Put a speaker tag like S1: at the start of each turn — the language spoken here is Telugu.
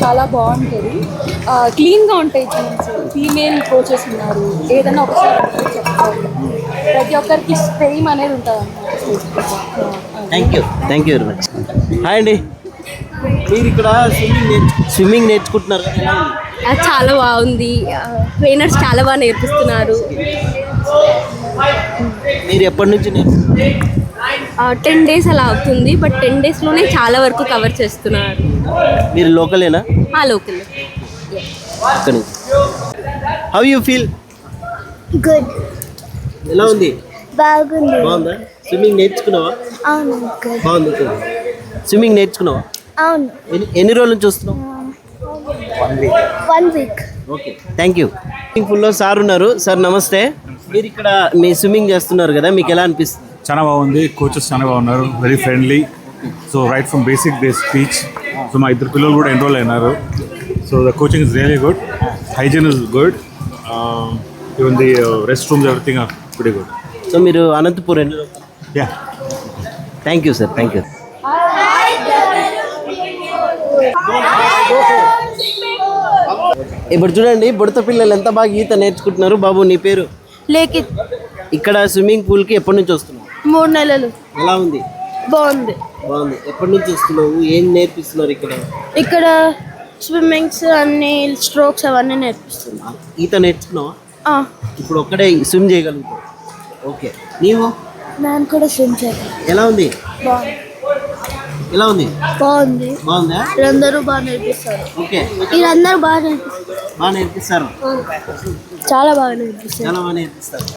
S1: చాలా బాగుంటుంది. క్లీన్గా ఉంటాయి జీన్స్. ఫీమేల్ కోచెస్ ఉన్నారు. ఏదైనా ఒకసారి చెప్తారు. ప్రతి ఒక్కరికి స్ట్రెయిమ్ అనేది ఉంటుంది అన్నమాట.
S2: Thank you very much. Hi అండి, మీరు ఇక్కడ స్విమ్మింగ్ నేర్చుకుంటున్నారు కదా?
S3: చాలా బాగుంది. ట్రైనర్స్ చాలా బాగా నేర్పిస్తున్నారు.
S2: మీరు ఎప్పటి నుంచి
S3: 10 days అలా అవుతుంది. బట్ 10 daysలోనే చాలా వరకు కవర్ చేస్తున్నారు.
S2: మీరు లోకలేనా?
S3: Local.
S2: How you feel?
S4: Good.
S2: ఎలా ఉంది?
S4: బాగుంది.
S2: బాగుందా? స్విమ్మింగ్ నేర్చుకున్నావా?
S4: అవును.
S2: బాగుంది. స్విమ్మింగ్ నేర్చుకున్నావా?
S4: అవును.
S2: ఎన్ని రోజుల నుంచి చూస్తున్నావు?
S4: 1 week.
S2: Okay, thank you. Swimming పూల్లో సార్ ఉన్నారు. సార్ నమస్తే. మీరు ఇక్కడ మీ స్విమ్మింగ్ చేస్తున్నారు కదా, మీకు ఎలా అనిపిస్తుంది?
S5: చాలా బాగుంది. కోచెస్ చాలా బాగున్నారు, very friendly. So right from basic day speech. So మా 2 పిల్లలు కూడా ఎన్రోల్ అయినారు. So the coaching is really good. Hygiene is good. Even the rest rooms everything are very good.
S2: So మీరు Anantapur
S5: yeah.
S2: Thank you sir, thank you. ఇప్పుడు చూడండి, బుడత పిల్లలు ఎంత బాగా ఈత నేర్చుకుంటున్నారు. బాబు నీ పేరు?
S4: లేకిత్.
S2: ఇక్కడ స్విమ్మింగ్ పూల్కి ఎప్పటి నుంచి వస్తున్నావు?
S4: 3 నెలలు.
S2: ఎలా ఉంది?
S4: బాగుంది.
S2: బాగుంది. ఎప్పటి నుంచి వస్తున్నావు? ఏం నేర్పిస్తున్నారు ఇక్కడ?
S4: ఇక్కడ స్విమ్మింగ్స్ అన్ని స్ట్రోక్స్ అవన్నీ నేర్పిస్తున్నా.
S2: ఈత నేర్చుకున్నావా? ఇప్పుడు ఒక్కడే స్విమ్ చేయగలుగుతావు. ఓకే, నీవు?
S4: నేను కూడా స్విమ్ చేయాలి.
S2: ఎలా ఉంది? ఎలా ఉంది?
S4: బాగుంది.
S2: బాగుందా?
S4: వీళ్ళందరూ బాగా నేర్పిస్తారు.
S2: ఓకే,
S4: వీళ్ళందరూ బాగా నేర్పిస్తారు.
S2: బాగా నేర్పిస్తారు.
S4: చాలా బాగా నేర్పిస్తారు.
S2: చాలా బాగా నేర్పిస్తారు.